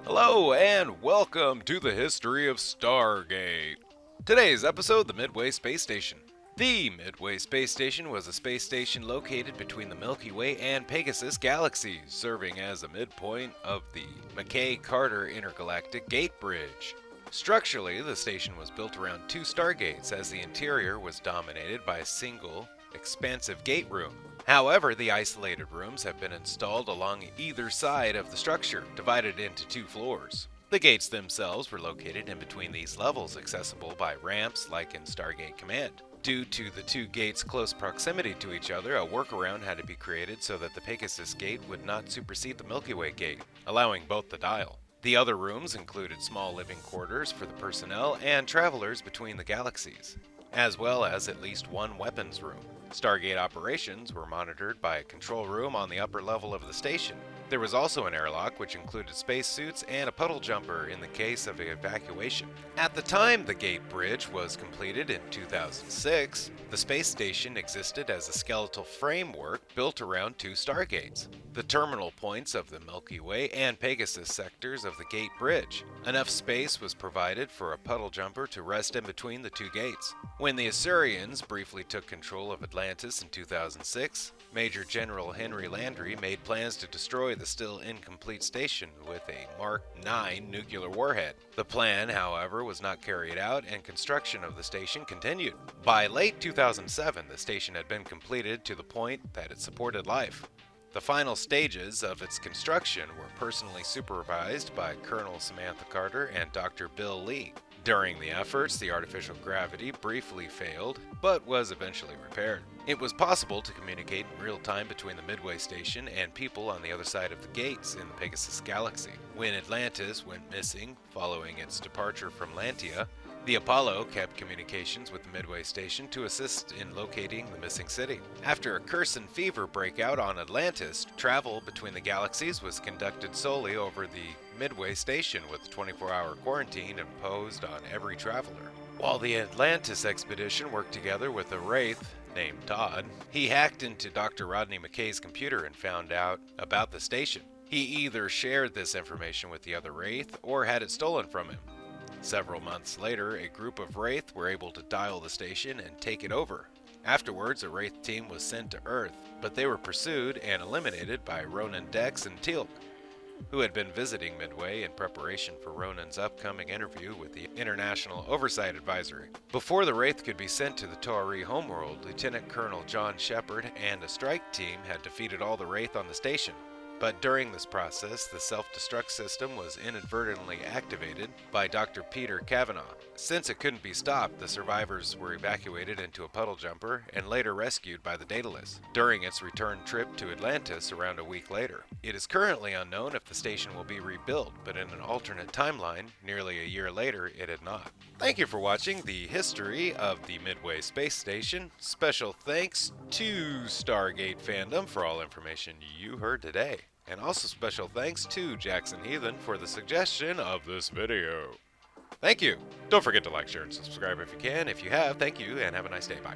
Hello and welcome to the history of Stargate. Today's episode, the Midway Space Station. The Midway Space Station was a space station located between the Milky Way and Pegasus galaxies, serving as a midpoint of the McKay-Carter Intergalactic Gate Bridge. Structurally, the station was built around two stargates as the interior was dominated by a single, expansive gate room. However, the isolated rooms have been installed along either side of the structure, divided into two floors. The gates themselves were located in between these levels, accessible by ramps like in Stargate Command. Due to the two gates' close proximity to each other, a workaround had to be created so that the Pegasus Gate would not supersede the Milky Way Gate, allowing both to dial. The other rooms included small living quarters for the personnel and travelers between the galaxies, as well as at least one weapons room. Stargate operations were monitored by a control room on the upper level of the station. There was also an airlock which included spacesuits and a puddle jumper in the case of evacuation. At the time the gate bridge was completed in 2006, the space station existed as a skeletal framework built around two stargates, the terminal points of the Milky Way and Pegasus sectors of the gate bridge. Enough space was provided for a puddle jumper to rest in between the two gates. When the Assyrians briefly took control of Atlantis in 2006, Major General Henry Landry made plans to destroy the still incomplete station with a Mark IX nuclear warhead. The plan, however, was not carried out and construction of the station continued. By late 2007, the station had been completed to the point that it supported life. The final stages of its construction were personally supervised by Colonel Samantha Carter and Dr. Bill Lee. During the efforts, the artificial gravity briefly failed, but was eventually repaired. It was possible to communicate in real time between the Midway station and people on the other side of the gates in the Pegasus galaxy. When Atlantis went missing following its departure from Lantia, the Apollo kept communications with the Midway station to assist in locating the missing city. After a Curson fever breakout on Atlantis, travel between the galaxies was conducted solely over the Midway station with 24-hour quarantine imposed on every traveler. While the Atlantis expedition worked together with a Wraith named Todd, he hacked into Dr. Rodney McKay's computer and found out about the station. He either shared this information with the other Wraith or had it stolen from him. Several months later, a group of Wraith were able to dial the station and take it over. Afterwards, a Wraith team was sent to Earth, but they were pursued and eliminated by Ronan Dex and teal'c, who had been visiting Midway in preparation for Ronan's upcoming interview with the International Oversight Advisory. Before the Wraith could be sent to the Tauri homeworld, Lieutenant Colonel John Shepard and a strike team had defeated all the Wraith on the station. But during this process, the self-destruct system was inadvertently activated by Dr. Peter Kavanaugh. Since it couldn't be stopped, the survivors were evacuated into a puddle jumper and later rescued by the Daedalus during its return trip to Atlantis around a week later. It is currently unknown if the station will be rebuilt, but in an alternate timeline, nearly a year later, it had not. Thank you for watching the history of the Midway Space Station. Special thanks to Stargate Fandom for all information you heard today. And also special thanks to Jackson Heathen for the suggestion of this video. Thank you. Don't forget to like, share, and subscribe if you can. If you have, thank you, and have a nice day. Bye.